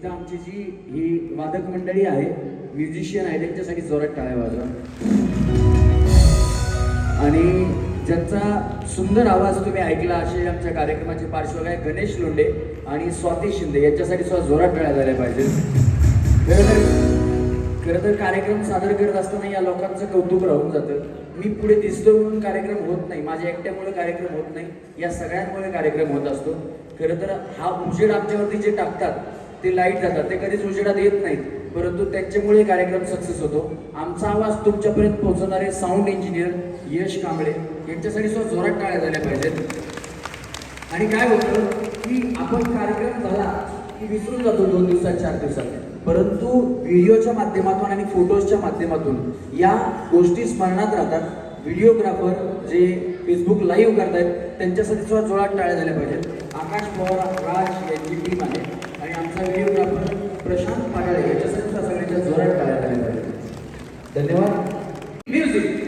इथं आमची जी ही वादक मंडळी आहे, म्युझिशियन आहे, त्यांच्यासाठी जोरात टाळ्या वाजवा. आणि ज्यांचा सुंदर आवाज तुम्ही ऐकला असे आमच्या कार्यक्रमाचे पार्श्वगायक गणेश लोंढे आणि स्वाती शिंदे यांच्यासाठी सुद्धा जोरात टाळ्या झाल्या पाहिजे. खरं तर कार्यक्रम सादर करत असताना या लोकांचं कौतुक राहून जातं. मी पुढे दिसतो म्हणून कार्यक्रम होत नाही, माझ्या एकट्यामुळे कार्यक्रम होत नाही, या सगळ्यांमुळे कार्यक्रम होत असतो. खरं तर हा उजेड आमच्यावरती जे टाकतात ते लाईट जातात, ते कधीच उजेडात येत नाहीत, परंतु त्यांच्यामुळे कार्यक्रम सक्सेस होतो. आमचा आवाज तुमच्यापर्यंत पोहोचवणारे साऊंड इंजिनियर यश कांबळे यांच्यासाठी सुद्धा जोरात टाळ्या झाल्या पाहिजेत. आणि काय होतं की आपण कार्यक्रम झाला की विसरून जातो 2 दिवसात 4 दिवसात, परंतु व्हिडिओच्या माध्यमातून आणि फोटोजच्या माध्यमातून या गोष्टी स्मरणात राहतात. व्हिडिओग्राफर जे फेसबुक लाईव्ह करतायत त्यांच्यासाठी सुद्धा जोरात टाळ्या झाल्या पाहिजेत. आकाश पवार राज यांची टीम आहे आणि आमचा व्हिडिओग्राफर प्रशांत पाडाळे याच्यासाठी सुद्धा सगळ्यांच्या जोरात टाळ्या झाल्या पाहिजेत. धन्यवाद. म्युझिक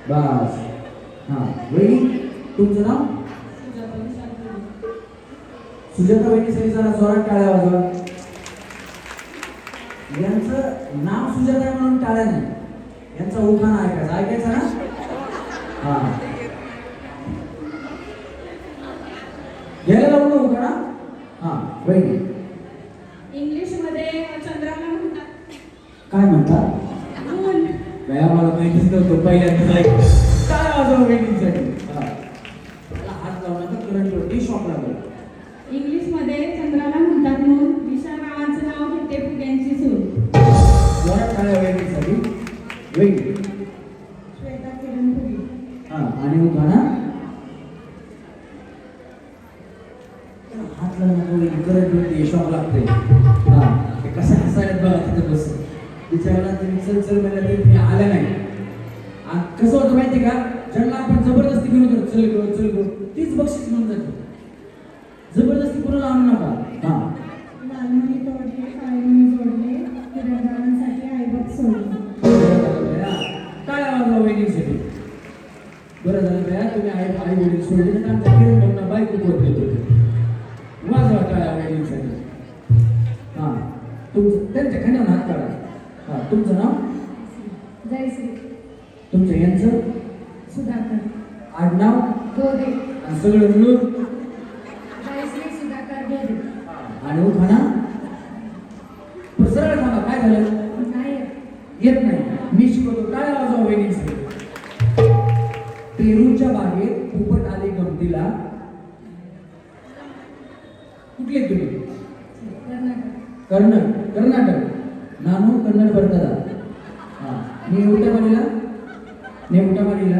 बस. हां वहिनी, तुमचं नाव? सुजाता वहिनी. सगळी जरा जोरात टाळ्या वाजवा. यांचं नाव सुजाता म्हणून टाळ्या नाही, यांचा उखाणा ऐकायचा ना. हा घ्यायला लावू ना उखाणा. हा वहिनी. इंग्लिश मध्ये चंद्राला म्हणतात. काय म्हणतात? मला माहितीच नव्हतं, पहिल्यांदा काय वाजवा वहिनीसाठी. हात लावला तर करंटवरती शॉक लागला. इंग्लिश मध्ये चंद्राला म्हणतात म्हणून विशाल रावांचं नाव घेते फुग्यांची सूर. जोरात टाळ्या वहिनीसाठी. वहिनी. श्वेता किरण फुगे. हा आणि उखाणा. हात लावला करंटवरती शॉक लागते. हा ते कसं हसायला बघा तिथं बस. तिच्यावेळेला तुम्ही चल म्हणलं तरी तुम्ही आल्या नाही. कसं होतं माहिती का, ज्यांना आपण जबरदस्ती घेऊन चल गो तीच बक्षीस घेऊन जाते. जबरदस्ती कोणाला आणू नका. हा लालमणी तोडले काळेमणी जोडले किरदारांसाठी आईबाप सोडले. काय आवाज वहिनीसाठी बरं झालं भया तुम्ही आई वडील सोडले तर आमच्या किरण भाऊंना बायको बोलत होते. वाजवा टाळ्या वहिनीसाठी. हा तुमचं त्यांच्या खाण्यावर हात काढा. हा तुमचं नाव जयश्री तुमचं यांचं सुधाकर आडनाव गोदे आणि सगळं मिळून जयश्री सुधाकर गोदे. आणि उखाणा पण सरळ सांगा काय झालं नाही येत नाही. मी शिकवतो काय आवाज वहिनीसाठी. पेरूच्या बागेत पोपट आले गमतीला. कुठले तुम्ही कर्नाटक नानू कन्नड बरकदा. हा मी उठावाडीला या उठावाडीला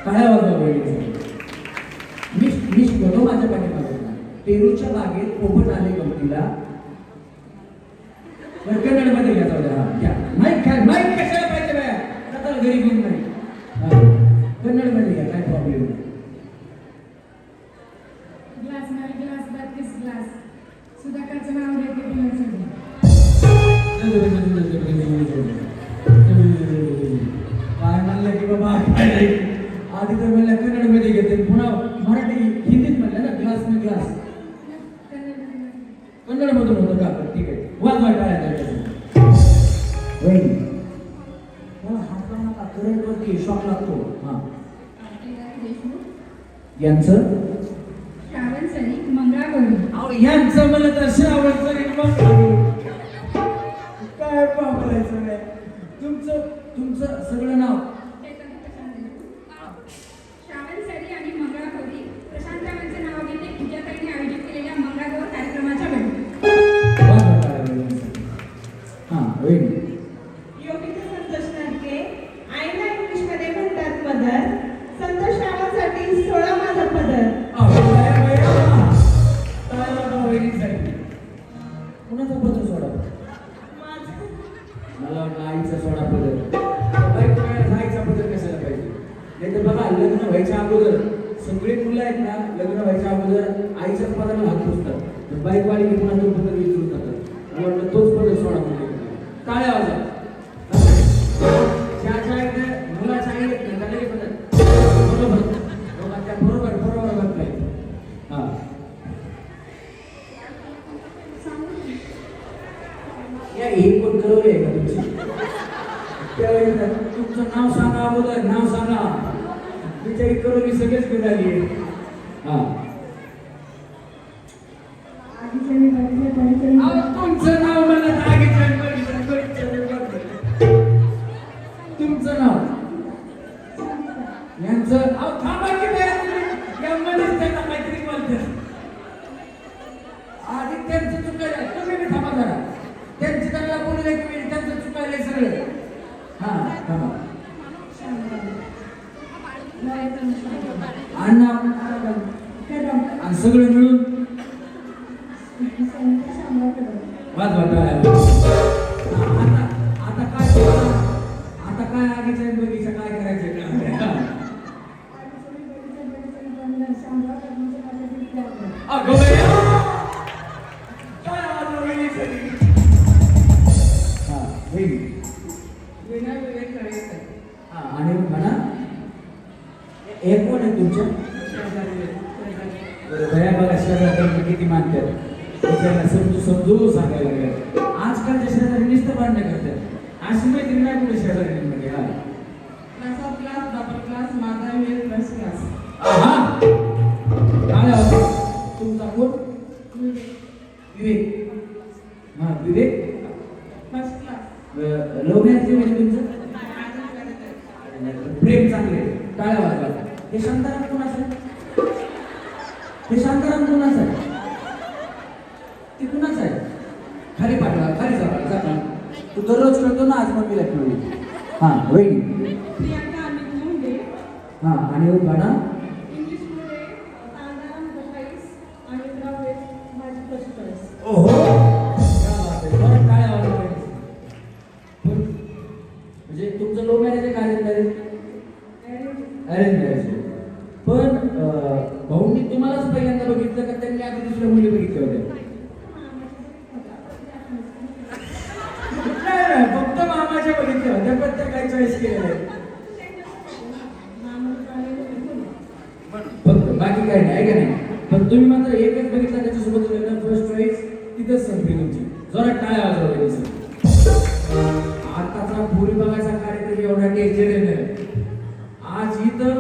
काय आवाज वहिनीसाठी. मी शिकवतो माझ्या पाठीमागे. पेरूच्या बागेत पोपट आले गमतीला. कन्नड मध्ये घ्या जाऊ द्या. घ्या माईक कशाला पाहिजे बाया आता घरी घेऊन नाही. कन्नड मध्ये घ्या काय प्रॉब्लेम नाही. ग्लास मारी ग्लास 32 ग्लास सुधाकरचं नाव घेते बिलाचं. काय म्हणलं की बाबा आधी तर म्हणलं कन्नड मध्ये घेते पुन्हा मराठी हिंदीत म्हणलं ना ग्लास में ग्लास. कन्नड मधून होतं का. ठीक आहे वाजवा टाळ्या. वहिनी मला हात लावू नका करंट वरती शॉक लागतो. हा यांचं श्रावण सरी मंगळागौरी. अहो यांचं म्हणलं तर श्रावण सरी काय बोलायचं नाही. तुमचं सगळं नाव श्रावण सरी आणि मंगळागौरी प्रशांतरावांचे नाव घेते पूजाताईंनी आयोजित केलेल्या मंगळागौर कार्यक्रमाच्या वेळी. हा वहिनी योगिता संतोष नाटके आईला इंग्लिशमध्ये म्हणतात मदर. संतोष रावांसाठी 16 माझा पदर. कुणाचा पदर सोडा. माझं मला वाटलं आईचा सोडा पदर. आईचा पदर कशाला पाहिजे. नाही तर बघा लग्न व्हायच्या अगोदर सगळे मुलं आहेत ना लग्न व्हायच्या अगोदर आईच्याच पदाला हात पुसतात. बाईकवाली की पुन्हा तो पदर विचारून जातात. मला वाटलं तोच पदर सोडा म्हणजे काय आवाज मुलाच्या आई येत नाही त्याला पदर बरोबर बरोबर बघताय. हा या एक कोण करवली आहे का तुमची. त्यावेळी तुमचं नाव सांगा अगोदर नाव सांगा. बिचारी करवली सगळेच मिळाली आहे. हा तुमचं नाव मला तुमचं नाव यांचं अहो थांबा की यामध्येच त्यांना काहीतरी बोलतात. आधी त्यांचं चुकायला तुम्ही बी थांबा जरा. त्यांची त्यांना बोलू द्या की त्यांचं चुकायला सगळं. हा थांबा. अण्णा आणि सगळं मिळून वाजवा टाळ्या. आता काय आगीच्या बगीचा काय करायचं आणि म्हणा एक कोण आहे तुमच्या भया बघा शेजारी किती मानतात. त्याला समजू सांगायला लागले. आजकालच्या शेजारी नुसतं भांडणं करतात. अशी माहिती नाही कुठे शेजारी मध्ये. हा क्लास डबल क्लास माझा वेळ प्लस क्लास. काय होतं तुमचा कोण विवेक. हा विवेक फर्स्ट क्लास. लवण्याचे म्हणजे तुमचं प्रेम चांगले. टाळ्या वाजवा. हे शांताराम कोणाचं आहे. हे शांताराम कोणाचं आहे. ते कुणाचं आहे. खाली पाठवा खाली जा. तू दररोज करतो ना आज मम्मीला ठेवली. हा वहिनी प्रियांका अमित मुंडे. हा आणि उखाणा इंग्लिशमध्ये तांदळा बटाईस आणि द्रव्य माझी कष्टस. ओहो क्या बात आहे. बरं काय आवाज म्हणजे तुमचं लव्ह मॅरेज आहे का अरेंज मॅरेज. अरेंज मॅरेज पण दुसऱ्या मुली बघितल्या होत्या? नाही, फक्त मामाच्या बघितल्या होत्या, पण त्या काही चॉईस केल्या नाही. फक्त बाकी काही नाही का नाही? पण तुम्ही मात्र एकच बघितला त्याच्यासोबत लग्न, फर्स्ट चॉईस तिथेच संपली तुमची. जरा टाळ्या वाजवा. आताचा भुरी बघायचा कार्यक्रम एवढा डेंजर आहे. आज इथं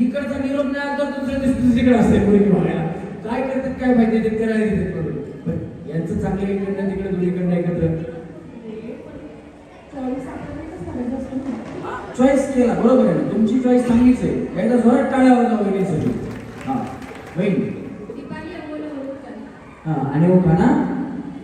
इकडचा निरोप नाही आता दुसऱ्या दिवशी दुसरीकडे असते मुली बघायला. काय करतात काय माहिती, ते करायला देतात करून. पण यांचं चांगलं इकडनं तिकडे दोन्हीकडनं एकत्र चॉईस केला, बरोबर आहे ना? तुमची चॉईस चांगलीच आहे. एकदा जोरात टाळ्या वाजवा वगैरे सगळी. हा बहीण. दीपाली अंगोला ओळखतात. हा आणि हो खाना.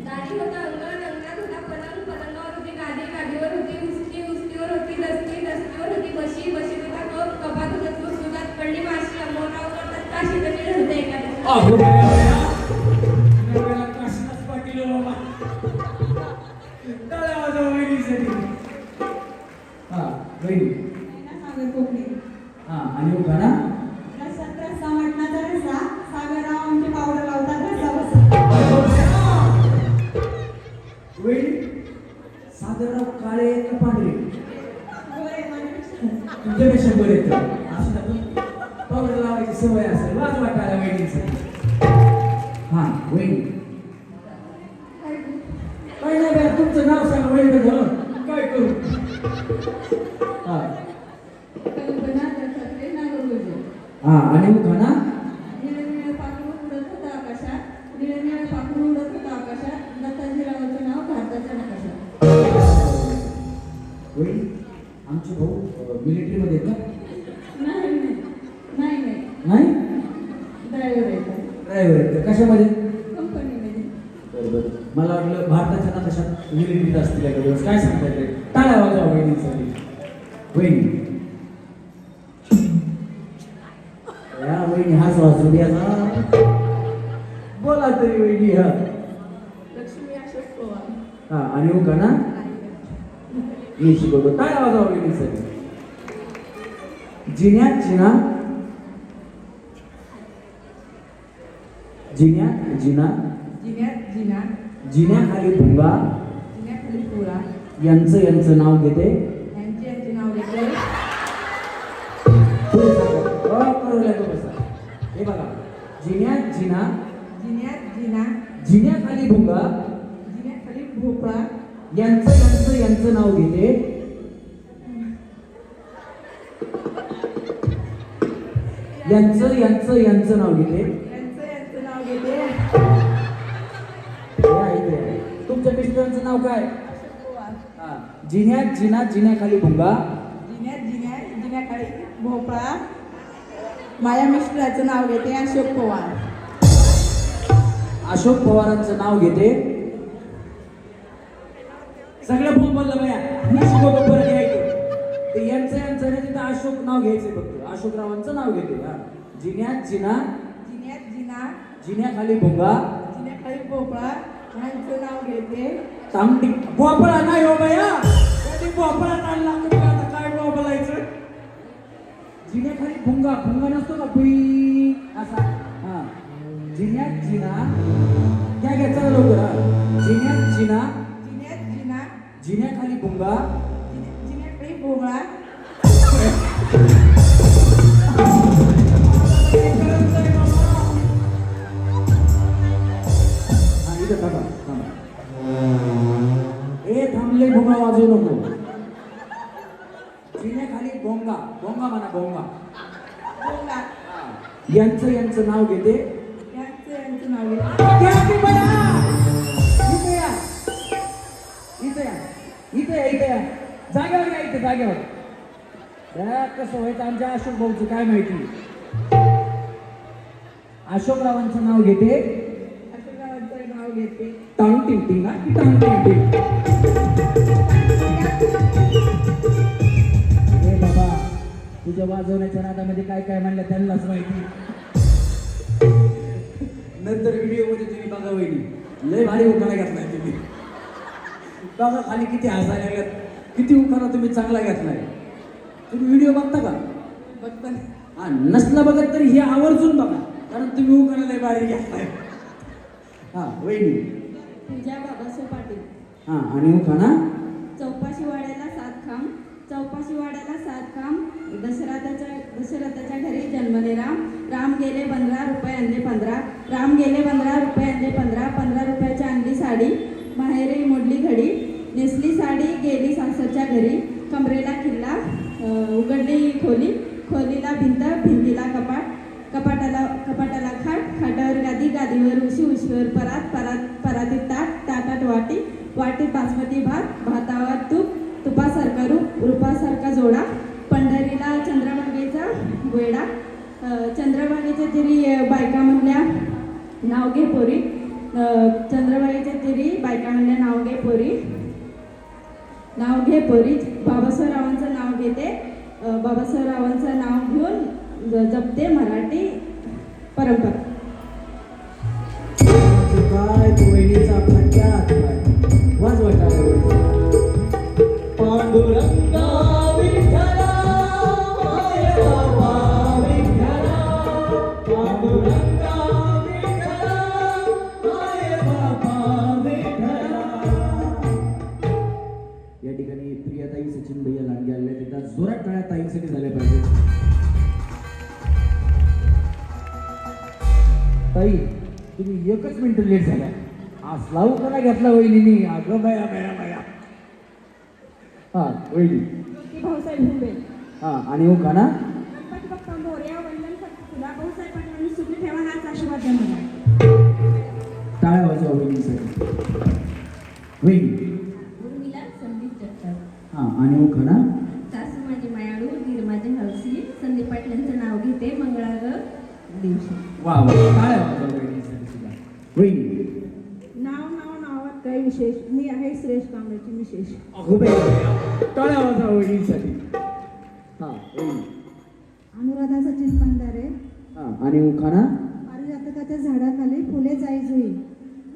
दाढी होता अंगावर, अंगात होता पलंग, पलंगावर होती गादी, गादीवर होती उस्ती, उस्तीवर होती दस्ती, दस्तीवर होती बशी, बशीत होता कप, कपात होता तो सुदात पडली माशी, अंगोला ओळखतात काशी तशी होते एखाद्या. अहो बाबा काशीनाथ पाटील बाबा. टाळ्या वाजवा वहिनीसाठी. हा बहीण. हा आणि हो खाना. सागरराव काळे का पांढरे? तुमच्यापेक्षा बरे आहेत. असं पावडर लावायची सवय असेल. वाज वाटायला वहिनीसाठी. हा वहिनी. काय नाही बाय, तुमचं नाव सांगा वहिनी झालं काय करू. हा कल्पना दत्तात्रय नागरगोजे. हा आणि हो खाना. निळनिळ पाखरू उडत होतं आकाशात, निळनिळ पाखरू उडत होतं आकाशात, दत्ताजीरावाचं नाव भारताच्या नकाशात. वहिनी आमचे भाऊ मिलिटरी मध्ये आहेत का? नाही नाही नाही नाही नाही ड्रायव्हर येतात ड्रायव्हर आहेत का? कशामध्ये? कंपनीमध्ये. बरोबर. मला वाटलं भारताच्या नकाशात मिलिटरीत असतील एका दिवस. काय सांगता येते? टाळ्या वाजवा वहिनीसाठी. वहिनी. या वहिनी हाच वाजू द्या ना. बोला तरी वहिनी. हा लक्ष्मी अशोक पवार. हा आणि हो का ना. मी शिकवतो. टाळ्या वाजवा वहिनीसाठी. जिन्यात जिना. जिन्यात जिना. जिन्यात जिना, जिन्याखाली भुंगा. जिन्याखाली पोळा, यांचं नाव घेते. यांचे नाव घेते. पुढे सांगा. करूया तो बसा. हे बघा. जिन्यात जिना. जिन्यात जिना, जिन्याखाली भुंगा. जिन्याखाली भोपळा, यांचं नाव घेते. यांचं नाव घेते. यांचं नाव घेते. या इथे या. तुमच्या मिस्टरांचं नाव काय? अशोक पवार. हा. जिन्यात जिना, जिन्याखाली भुंगा. जिन्यात जिन्या, जिन्याखाली भोपळा. माझ्या मिस्टराचं नाव घेते अशोक पवार. अशोक पवारांचं नाव घेते. सगळं फोन बोललं बाया. मी शिकवतो परत घ्यायचं. ते यांचं नाही, तिथं अशोक नाव घ्यायचं फक्त. अशोकरावांचं नाव घेते. हा. जिन्यात जिना, जिन्यात जिना, जिन्याखाली भुंगा. जिन्याखाली भोपळा. यांचं नाव घेते. तांबडी भोपळा नाही हो बाया. कधी भोपळा आणला तुम्ही आता काय बोलायचं. जिन्याखाली भुंगा. भुंगा नसतो का बुई असा. हा. जिन्यात जिना. घ्या चला लवकर. हा. जिन्यात जिना, जिन्यात जिना, जिन्याखाली भुंगा. जिन्याखाली भोपळा. हा इथं थांबा. ए थांबले भुंगा वाजवू नको. जिन्याखाली भोंगा. भोंगा म्हणा भोंगा. भोपळा. यांचं नाव घेते. यांचं नाव घेते. इथे या. जागेवर या. इथे जागेवर. कसं व्हायचं आमच्या अशोक भाऊचं काय माहिती. अशोकरावांचं नाव घेते. अशोकरावांचं नाव घेते. टांग टिंग ना की टांग टिंग. हे बाबा तुझ्या वाजवण्याच्या नादामध्ये काय काय म्हणलं त्यांनाच माहिती. नंतर व्हिडिओ मध्ये तुम्ही बघा वहिनी लय भारी उखाणा घातलाय तुम्ही. बघा खाली किती हसायला लागल्यात. किती उखाणा तुम्ही चांगला घातलाय. तुम्ही व्हिडिओ बघता का? बघता. हा नसला बघत तरी हे आवर्जून बघा कारण तुम्ही उखाणा लय भारी घातलाय. हा वहिनी. पूजा बाबासो पाटील. हा आणि उखाणा. चौपाशी वाड्याला 7 खांब. चौपाशी वाड्याला 7 खांब. दशरथाच्या घरी जन्मले राम. राम गेले 15 रुपये आणले 15. राम गेले 15 रुपये आणले 15. 15 रुपयाची आणली साडी. माहेरी मोडली घडी. नेसली साडी गेली सासरच्या घरी. कमरेला किल्ला उघडली खोली. खोलीला भिंत. भिंतीला कपाट. कपाटाला खाट. खाटावर गादी. गादीवर उशी. उशीवर परातीत ताट. ताटात वाटी. वाटीत बासमती भात. भातावर तूप. तुपासारखा रूप. रूपासारखा जोडा. पंढरीला चंद्रभागेचा वेडा. चंद्रभागेच्या तिरी बायका म्हणल्या नाव घे पोरी. चंद्रभागेच्या तिरी बायका म्हणल्या नाव घे पोरी. नाव घे पोरी. बाबासाहेबांचं नाव घेते. बाबासाहेबांचं नाव घेऊन जपते मराठी परंपरा. काय तो वहिनीचा प्रख्यात वाजवायचा पांडुरंगा विठ्ठला माय बाबा विठ्ठला. पांडुरंगा विठ्ठला माय बाबा विठ्ठला. या ठिकाणी प्रियाताई सचिन भैया लांडगे आले. तिथं जोरात टाळ्या ताईंसाठी झाल्या पाहिजे. ताई तुम्ही एकच मिनिट लेट झाल्या. असला उखाणा घेतला वहिनीनी. अगं बाया बाया बाया. हा वहिनी. भाऊसाहेब हुंबे. हा आणि उखाणा. गणपती बाप्पा मोरया. वंदन तुला भाऊसाहेब पाटलांनी सुखी ठेवा हाच आशीर्वाद द्या मला. टाळ्या वाजवा वहिनीसाठी. वहिनी. उर्मिला संदीप जगताप. हा आणि उखाणा. सासू माझी मायाळू. दीर माझे हौसी. संदीप पाटलांचं नाव घेते मंगळागौर दिवशी. वा वा. टाळ्या वाजवा वहिनीसाठी सुद्धा. वहिनी. नावात काय विशेष. मी आहे श्रेष्ठ कांबळेची विशेष. अगो बाई. टाळ्या वाजवा वहिनीसाठी. हा वहिनी. अनुराधा सचिन पंधारे. हा आणि उखाणा. पारिजातकाच्या झाडाखाली फुले जाई जुई.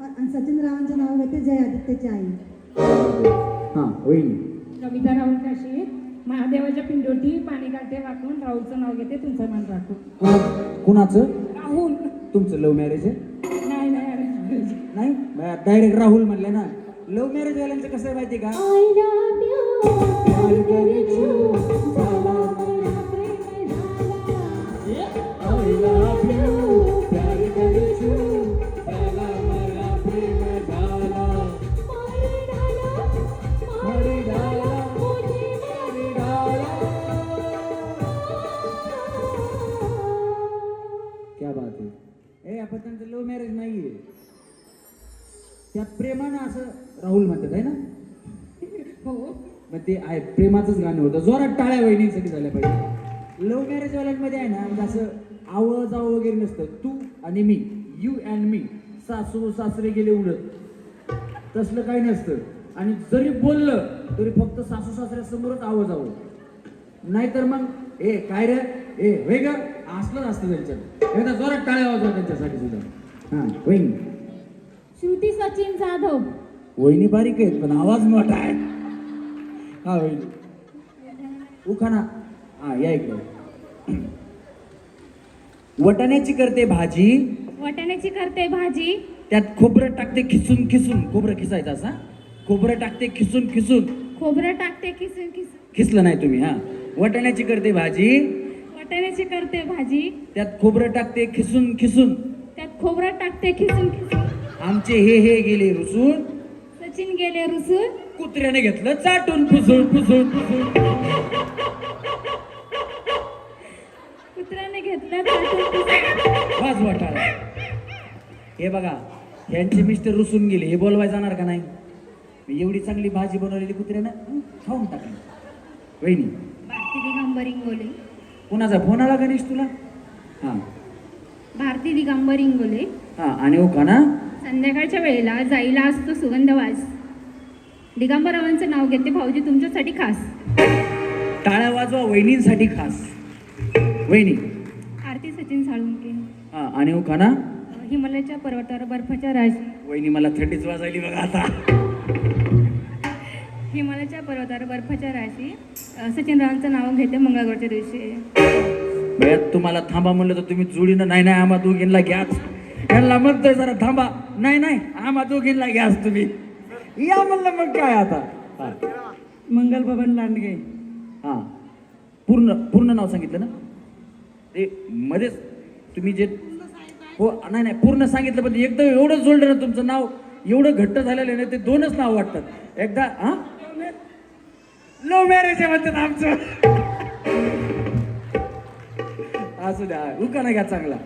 आणि सचिन रावांचं नाव घेते जय आदित्यची आई. हा वहिनी. कविता राहुल काशी. महादेवाच्या पिंडोटी पाणी काढते वाकून. राहुलचं नाव घेते तुमचं मान राखून. कुणाचं. राहुल. तुमचं लव्ह मॅरेज आहे. नाही नाही डायरेक्ट राहुल म्हणले ना. लव्ह मॅरेज वाल्यांचं कसं आहे माहिती का. क्या बात आहे. आपण त्यांचं लव्ह मॅरेज नाहीये. त्या प्रेमानं असं राहुल म्हणतात आहे ना. हो. मग ते आहे प्रेमाचंच गाणं होतं. जोरात टाळ्या वहिनीसाठी झाल्या पाहिजे. लव्ह मॅरेज वाल्यांमध्ये आहे ना म्हणजे असं आवं जावं वगैरे नसतं. तू आणि मी. यू अँड मी. सासू सासरे गेले उडत. तसलं काही नसतं. आणि जरी बोललं तरी फक्त सासू सासऱ्यासमोरच आवं जावं. नाहीतर मग ए काय रे ए होय ग असलंच असतं त्यांच्यात. एकदा जोरात टाळ्या वाजवा त्यांच्यासाठी सुद्धा. हां वहिनी. श्रुती सचिन जाधव. वहिनी बारीक आहेत पण आवाज मोठा आहे. हा वहिनी. उखाणा. हा या इकडे. वटाण्याची करते भाजी. वाटाण्याची करते भाजी. त्यात खोबरं टाकते खिसून खिसून. खोबरं खिसायचं असा. खोबरं टाकते खिसून खिसून. खोबरं टाकते किसून किसून. खिसलं नाही तुम्ही. हा. वटाण्याची करते भाजी. वाटाण्याची करते भाजी. त्यात खोबरं टाकते खिसून खिसून. त्यात खोबरं टाकते खिसून खिसून. आमचे हे गेले रुसून. सचिन गेले रुसून. कुत्र्याने घेतलं चाटून पुसून पुसून पुसून. कुत्र्याने घेतलं चाटून पुसून. वाज वाटायला. हे बघा यांचे मिस्टर रुसून गेले. हे बोलवाय जाणार का नाही. एवढी चांगली भाजी बनवलेली कुत्र्यानं खाऊन टाकली. वहिनी. भारती दिगंबर इंगोले. कुणाचा फोन आला गणेश तुला. हा. भारती दिगंबर इंगोले. हा आणि उखाणा. संध्याकाळच्या वेळेला जाईला असतो सुगंधवास. दिगंबरावांचं नाव घेते भाऊजी तुमच्यासाठी खास. टाळ्या वाजवा वहिनींसाठी खास. वहिनी. आरती सचिन साळुंके. हा आणि उखाणा. हिमालयाच्या पर्वतावर बर्फाच्या राशी. वहिनी मला थंडीच वाजायली बघा आता. हिमालयाच्या पर्वतावर बर्फाच्या राशी. सचिन रावांचं नाव घेते मंगळवारच्या दिवशी. भयात तुम्हाला थांबा म्हणलं तर तुम्ही जोडीनं नाही नाही आम्हा दोघींना घ्याच. यांना म्हणतोय जरा थांबा. नाही नाही आम्हा दोघींना घ्यास तुम्ही. या म्हणलं मग काय आता. हा. मंगल बबन लांडगे. हा पूर्ण नाव सांगितलं ना ते मध्येच तुम्ही जे हो नाही नाही पूर्ण सांगितलं पण एकदम एवढं जोडलं ना तुमचं नाव एवढं घट्ट झालेलं आहे ना ते दोनच नाव वाटतात एकदा. हा लव्ह मॅरेज आहे म्हणतात आमचं. असू द्या उकाना घ्या चांगला.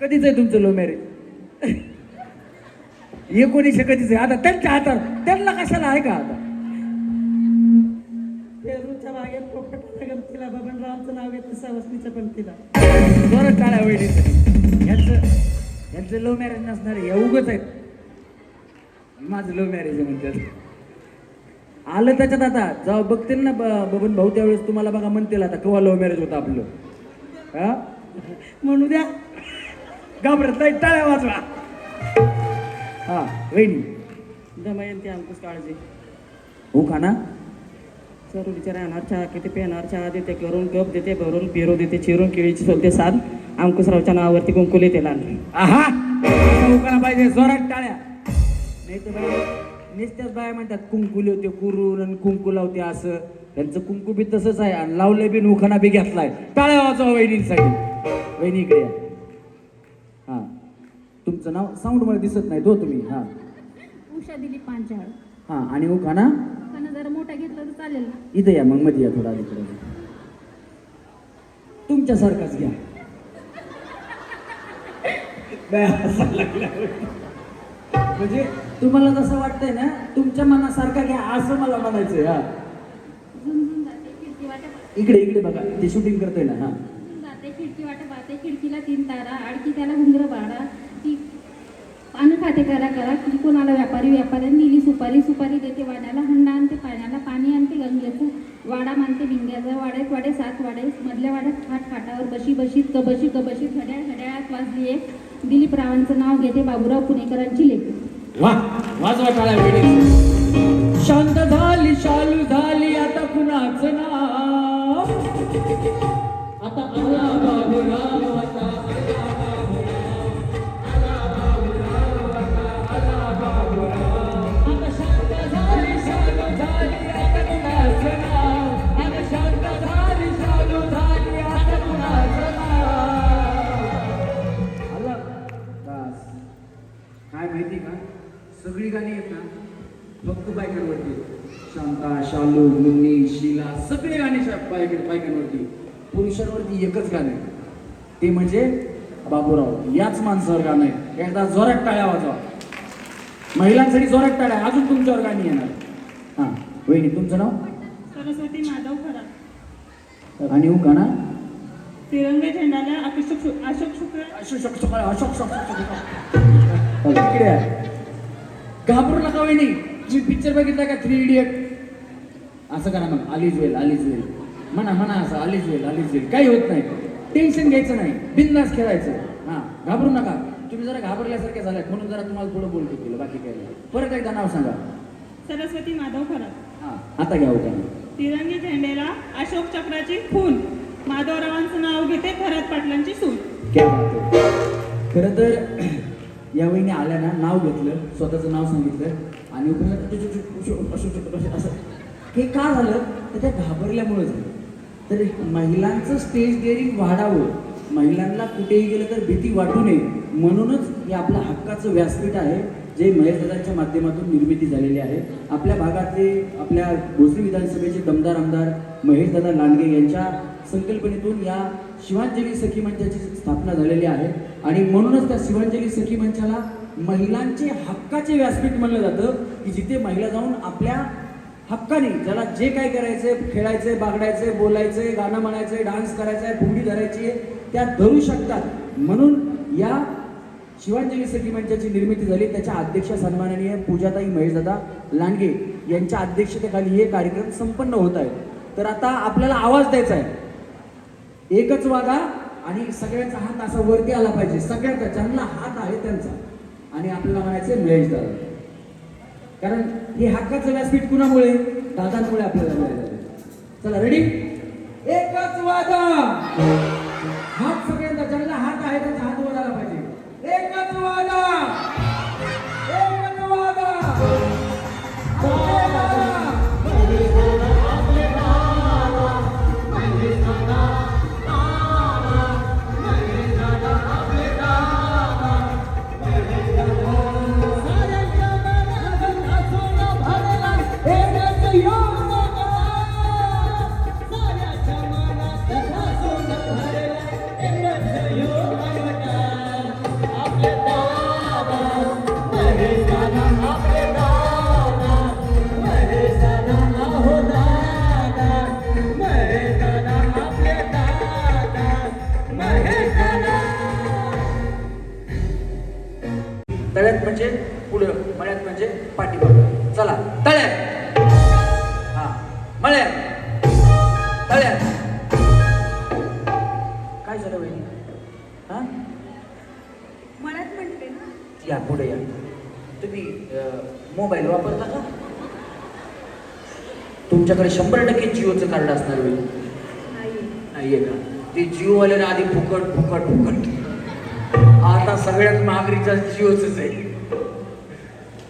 कधीच आहे तुमचं लव्ह मॅरेज? 1900 कधीच आहे. आता त्यांच्या हातात त्यांना कशाला आहे का आता. पेरूच्या बागेत पोपटाच्या गमतीला बबनरावांचं नाव घेतलं सवस्तीच्या पंक्तीला. जोरात टाळ्या वहिनी. यांचं लव्ह मॅरेज नसणार आहे. उगच आहेत. माझं लव्ह मॅरेज आहे म्हणतात. आलं त्याच्यात आता जाऊ बघतील ना बबन भाऊ त्यावेळेस तुम्हाला बघा म्हणतील आता केव्हा लव्ह मॅरेज होतं आपलं. हा म्हणू द्या. घाबरत नाही टाळ्या वाजवा. हा वहिनी दमयंती अंकुश काळजी. हो का ना. सर विचार येणार चहा किती पेणार चहा देते करून कप देते भरून पेरू देते चिरून केळीची सोलते साध अंकुशरावच्या नावावरती कुंकू लिहिते लाल. आहा उकाना पाहिजे जोरात टाळ्या. नाही तर बाई नुसत्याच बाया म्हणतात कुंकू लावते कुरून आणि कुंकू लावते असं. त्यांचं कुंकू बी तसंच आहे आणि लावले बी उखाणा बी घेतलाय. टाळ्या वाजवा वहिनींसाठी. वहिनी इकडे या. हा तुमचं नाव साऊंड मध्ये दिसत नाही तो तुम्ही. हा उषा दिली पांचाळ. हा आणि उखाणा पण जरा मोठा घेतला तर चालेल ना. इथं या मग मध्ये या थोडा अलीकडे. तुमच्यासारखाच घ्या. म्हणजे तुम्हाला जसं वाटतंय ना तुमच्या मनासारखा घ्या असं मला म्हणायचंय. हा झुंझुन जाते खिडकी वाटा इकडे बघा ते शूटिंग करतोय ना. हा जाते खिडकी वाटा बाते खिडकीला 3 तारा आणखी त्याला घुंगर बाळा ती पानं खाते करा करा की कोणाला व्यापाऱ्याने दिली सुपारी सुपारी देते वाड्याला हंडा आणते पाण्याला पाणी आणते गंगेचं वाडा मानते विंग्याचा वाड्यात वाडे 7 वाडे मधल्या वाड्यात खाट खाटावर बशी बशीत कबशी कबशीत घड्याळात वाजली एक दिलीप रावांचं नाव घेते बाबूराव पुणेकरांची लेख. वा वाजवा टाळ्या वेळी. शांत झाली शालू झाली आता कुणाचं नाव. आता आला बाबूराव आता आला बाबूराव. आता शांत झाली शालू झाली आता कुणाचं नाव. आता शांत झाली शालू झाली आता कुणाचं नाव. आला बस. काय माहिती का सगळी गाणी आहेत ना फक्त बायकांवरती. शांता शालू मुन्नी शीला सगळे गाणी बायकांवरती. पुरुषांवरती एकच गाणं आहे ते म्हणजे बाबूराव. याच माणसावर गाणं आहे. एकदा जोरात टाळ्या वाजवा. महिलांसाठी जोरात टाळ्या. अजून तुमच्यावर गाणी येणार. हा वहिनी तुमचं नाव. सरस्वती माधव खरा. आणि हो गाणं तिरंगे झेंडाला अशोक शुक्र. इकडे आहे. घाबरू नका वहिनी. मी पिक्चर बघितला का 3 इडियट. असं करा मग आलीज वेल म्हणा असं आलीज वेल काही होत नाही. टेन्शन घ्यायचं नाही. बिंदास खेळायचं. हा घाबरू नका. तुम्ही जरा घाबरल्यासारखे झाल्यात म्हणून जरा तुम्हाला थोडं बोलतो केलं बाकी काय नाही. परत एकदा नाव सांगा. सरस्वती माधव खरा. हा आता घ्या होता. तिरंगी झेंडेला अशोक चक्राची खून माधवरावांचं नाव घेते खरात पाटलांची सून. क्या बात आहे. खरं तर या वहिनी आल्या ना नाव घेतलं स्वतःचं नाव सांगितलं आणि असं हे का झालं तर त्या घाबरल्यामुळे झालं. तर महिलांचं स्टेज डेअरिंग वाढावं. महिलांना कुठेही गेलं तर भीती वाटू नये म्हणूनच हे आपलं हक्काचं व्यासपीठ आहे जे महेशदादांच्या माध्यमातून निर्मिती झालेली आहे. आपल्या भागातले आपल्या भोसरी विधानसभेचे दमदार आमदार महेशदादा लांडगे यांच्या संकल्पनेतून या शिवांजली सखी मंचाची स्थापना झालेली आहे आणि म्हणूनच त्या शिवांजली सखी मंचाला महिलांचे हक्काचे व्यासपीठ म्हणलं जातं की जिथे महिला जाऊन आपल्या हक्काने ज्याला जे काय करायचंय खेळायचंय बागडायचंय बोलायचंय गाणं म्हणायचंय डान्स करायचंय फुगडी धरायची आहे त्या धरू शकतात. म्हणून या शिवांजली सखी मंचाची निर्मिती झाली. त्याच्या अध्यक्षा सन्माननीय पूजाताई महेशदादा लांडगे यांच्या अध्यक्षतेखाली हे कार्यक्रम संपन्न होत आहे. तर आता आपल्याला आवाज द्यायचा आहे. एकच वागा आणि सगळ्यांचा हात असा वरती आला पाहिजे. सगळ्यांचा ज्यांना हात आहे त्यांचा आणि आपल्याला म्हणायचं महेशदादा. कारण हे हक्काचं व्यासपीठ कुणामुळे दादांमुळे आपल्याला मिळालं. चला रेडी. एकच वादा. हात सगळ्यांचा ज्यांना हात आहे त्यांचा हात वर आला पाहिजे. एकच वादा एकच वादा तळ्यात म्हणजे पुढं मळ्यात म्हणजे पाठीमागं चला तळ्यात हा मळ्यात तळ्यात काय झालं वहिनी हा मळ्यात म्हटले ना. या पुढे या तुम्ही मोबाईल वापरता का तुमच्याकडे 100% जिओचं कार्ड असणार वेळी नाहीये का ते जिओवाल्याने आधी फुकट फुकट फुकट आता सगळ्यात महाग रिचार्ज जिओच आहे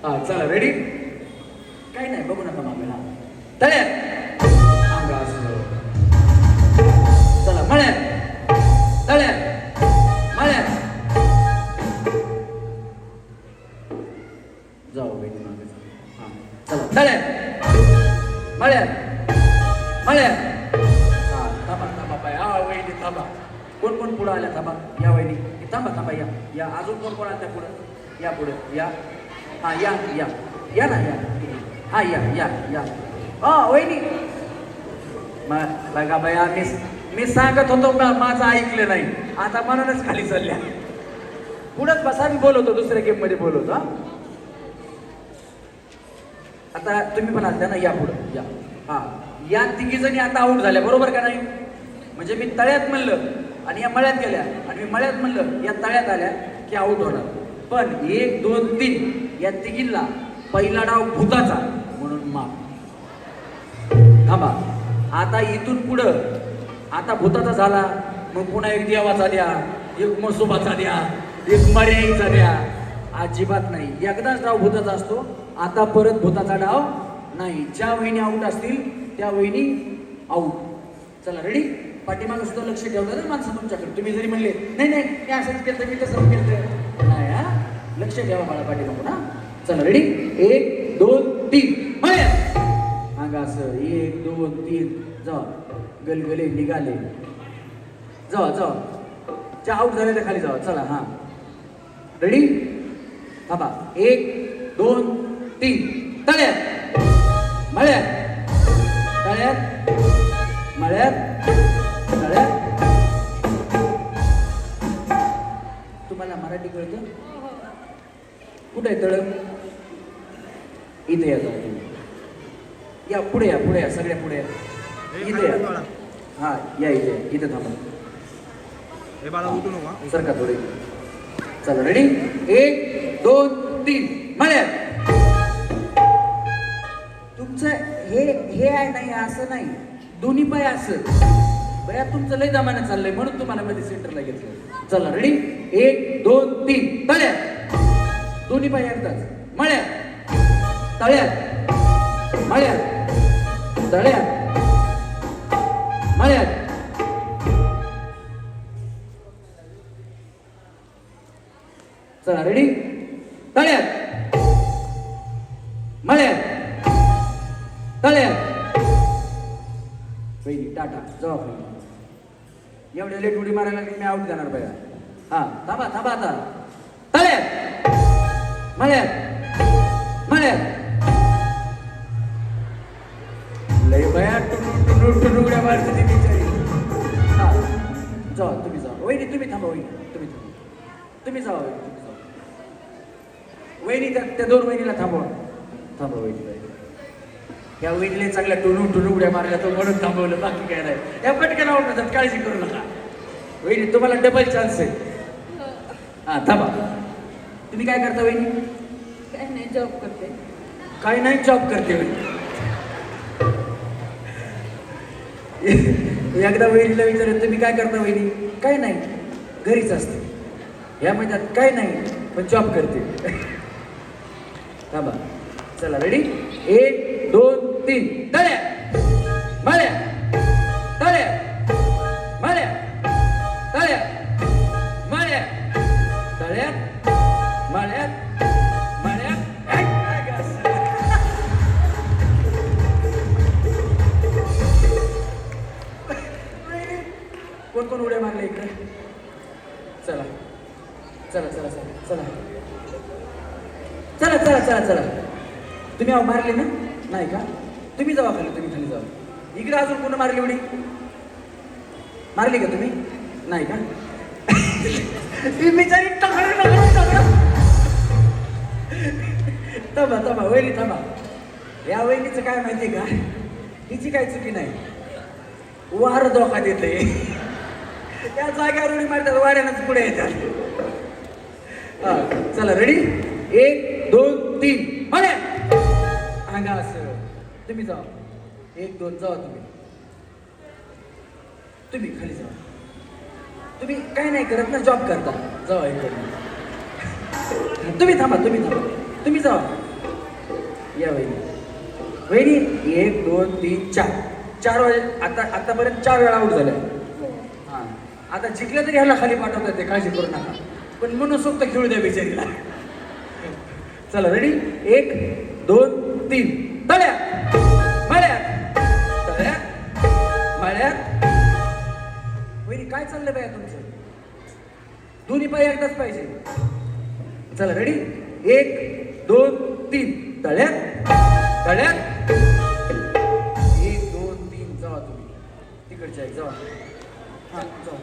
हा चला रेडी काही नाही बघू नका मागेला तळ्यात अंगा असं चला मळ्यात तळ्यात मळ्यात जाऊ वहिनी मागे हा चला तळ्यात मळ्यात मळ्यात हा थांबा थांबा बाय हा वहिनी थांबा कोण कोण पुढं आल्या थांबा या वहिनी थांबा थांबा या या अजून कोण कोण आल्या पुढं या पुढं या हा या या या ना या हा या या या हा वहिनी बघा बाया मी सांगत होतो का माझं ऐकलं नाही आता मनानच खाली चालल्या पुढंच बसा मी बोलवतो दुसऱ्या गेम मध्ये बोलवतो आता तुम्ही पण आलत्या ना या पुढं या हा या तिघी जणी आता आऊट झाल्या बरोबर का नाही म्हणजे मी तळ्यात म्हणलं आणि या मळ्यात गेल्या आणि मी मळ्यात म्हणलं या तळ्यात आल्या की आऊट होणार पण 1 2 3 या तिघींना पहिला डाव भूताचा म्हणून माप थांबा आता इथून पुढं आता भूताचा झाला मग पुन्हा एक देवाचा द्या एक मसोबाचा द्या एक मर्याईचा द्या अजिबात नाही एकदाच डाव भूताचा असतो आता परत भूताचा डाव नाही ज्या वहिनी आऊट असतील त्या वहिनी आऊट चला रेडी पाठीमागं सुद्धा लक्ष ठेवलं ना माणसं तुमच्याकडे तुम्ही जरी म्हणले नाही नाही मी असंच केलं मी तसंच केलं नाही हा लक्ष ठेवा मला पाठीमागून हा चला रेडी 1 2 3 मळ्या अंगा असं 1 2 3 जा गलगले निघाले जा जा ज्या आऊट झाले त्या खाली जावा चला हा रेडी थांबा 1 2 3 तळ्यात मळ्यात तळ्यात मळ्यात तळ्यात तुम्हाला मराठी कळतं कुठे आहे तळ इथे या जाऊ तुम्ही या पुढे या सगळ्या पुढे या इथे या हा या इथे थांबा हे बाळा उठू नको सर का थोडे चला रेडी 1 2 3 मळ्यात तुमचं हे आहे नाही असं नाही दोन्ही पाय असं बया तुमचं लय जमाना चाललंय म्हणून तुम्हाला मध्ये सेंटरला घेतलं चला रेडी 1 2 3 तळ्यात दोन्ही पाय एकदाच मळ्यात तळ्यात मळ्यात तळ्यात मळ्यात चला रेडी तळ्यात मळ्यात तळ्यात पहिली टाटा जबाब एवढ्या लेट उडी मारायला मी आऊट जाणार बघा हा थांबा थांबा आता तळ्यात मळ्यात मळ्यात लय बया टुनुड्या मारते ती बिचारी हा जा तुम्ही जा वहिनी तुम्ही थांबा वहिनी तुम्ही जा वहिनी त्या 2 वहिनीला थांबवा वहिनी या वहिनीला चांगल्या टुनुड्या मारल्या तो म्हणून थांबवलं बाकी काय नाही या पटकन आवडतात काळजी करू नका वहिनी तुम्हाला डबल चान्स आहे हा थांबा तुम्ही काय करता वहिनी काय नाही जॉब करते काय नाही जॉब करते वहिनी एकदा वहिनीला विचारलं तुम्ही काय करता वहिनी काय नाही घरीच असते ह्या महिन्यात काय नाही पण जॉब करते. थांबा चला रेडी 1 2 3 तळ्या माळ्या तळ्या माळ्या तळ्या माळ्या तळ्यात माळ्यात माळ्यात कोण कोण उड्या मारले इकडे चला चला चला चला चला चला चला चला चला तुम्ही अहो मारले ना नाही का तुम्ही जावा खाली तुम्ही खाली जावा इकडे अजून कोण मारली उडी मारली का तुम्ही नाही का ती बिचारी थांबा थांबा वहिनी थांबा या वहिनीचं काय माहितीये का तिची काही चुकी नाही वार धोका देते त्या जाग्यावर उडी मारतात वाऱ्यानंच पुढे येतात. हा चला रेडी 1 2 3 म्हणे अंगा असं तुम्ही जावा 1 2 जावा तुम्ही खाली जावा तुम्ही काय नाही करत ना जॉब करता जावा इकडे तुम्ही थांबा तुम्ही जावा या वहिनी 1 2 3 4 वाजे आतापर्यंत 4 वेळा आऊट झाल्या. हा आता जिंकल्या तरी ह्याला खाली पाठवता येते काळजी करू नका पण मनसोक्त खेळू द्या बिचारीला. चला रेडी 1 2 3 तळ्या मळ्यात तळ्या मळ्यात वहिनी काय चाललंय बाया तुमचं दोन्ही पाय एकदाच पाहिजे. चला रेडी 1 2 3 तळ्यात तळ्यात 1 2 3 जावा तुम्ही तिकडच्या एक जावा हा जावा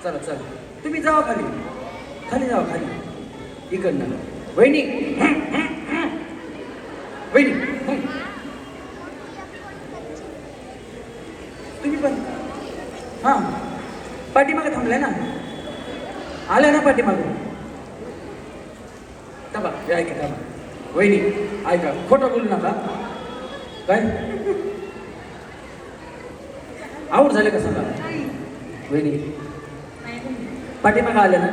चला चला तुम्ही जावा खाली जावा खाली इकडनं वहिनी वहिनी तुम्ही पण हा पाठीमागे थांबलाय ना आल्या ना पाठीमागे थांबा ऐका थांबा वहिनी ऐका खोटं बोलू नका काय आऊट झाले का सांगा वहिनी पाठीमागे आल्या ना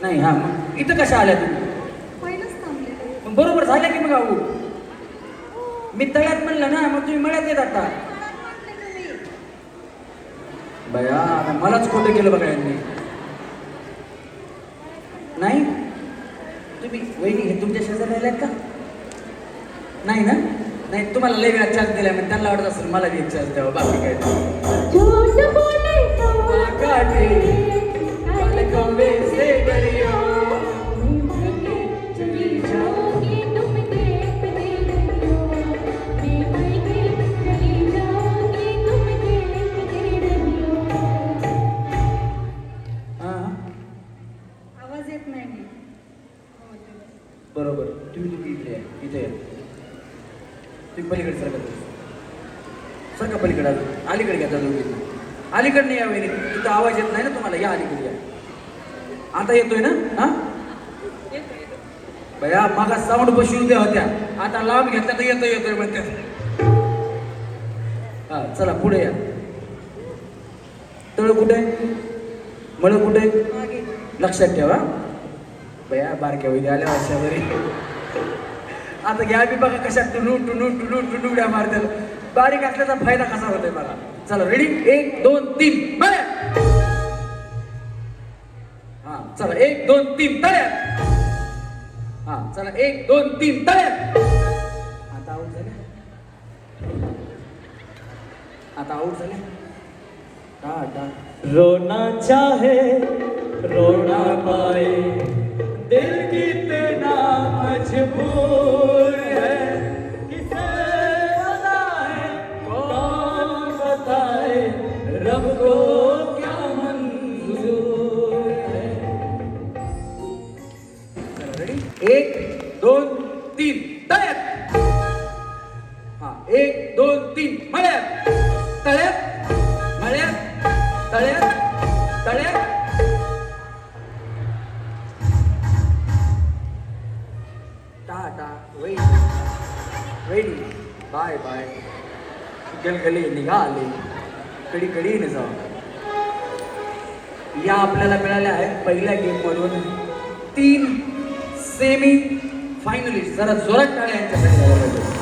नाही हा मग इथं कशा आल्या तुम्ही मग बरोबर झाल्या की मग आऊट मी तळ्यात म्हणलं ना मग तुम्ही मळ्यात येत आता बया आता मलाच खोटं केलं बघा यांनी नाही तुम्ही वहिनी हे तुमच्या शेजारी राहिल्यात का नाही ना नाही तुम्हाला लय वेळा चार्ज दिला म्हणजे त्यांना वाटत असेल मला बी चार्ज द्यावा बाकी काय आवाज येत नाही बरोबर तुम्ही इथे या तुम्ही पलीकडे सारखा पलीकडे अलीकडे घ्या दोघी अलीकडे नाही या वहिनी तिथं आवाज येत नाही ना तुम्हाला या अलीकडे या आता येतोय ना हा बया मागा साऊंड बसवून द्या होत्या आता लांब घेतल्या तर येतोय म्हणतात. हा चला पुढे या तळ कुठे मळ कुठे लक्षात ठेवा बया बारक्या वहिनी आल्या वर्षावरी आता घ्या बी बघा कशा टुनू उड्या मारतात बारीक असल्याचा फायदा कसा होतोय मला. चला रेडी 1 2 3 मळ्या हा चला 1 2 3 तळ्यात हा चला 1 2 3 तळ्यात आता आऊट झाले टाटा रोना चाहे रोना पाए दिल कितना मजबूर है किसे बताए कौन बताए रब को क्या मंजूर है. रेडी 1 2 3 तळ्यात हा 1 2 3 मळ्यात तळ्यात मळ्यात तळ्यात टाटा वेडी बाय गलगले निघाले कडी न जाऊ या आपल्याला मिळाल्या आहेत पहिल्या गेम मधून 3 सेमी फायनलिस्ट. जरा जोरात टाळ्या यांच्यासाठी झाल्या पाहिजे.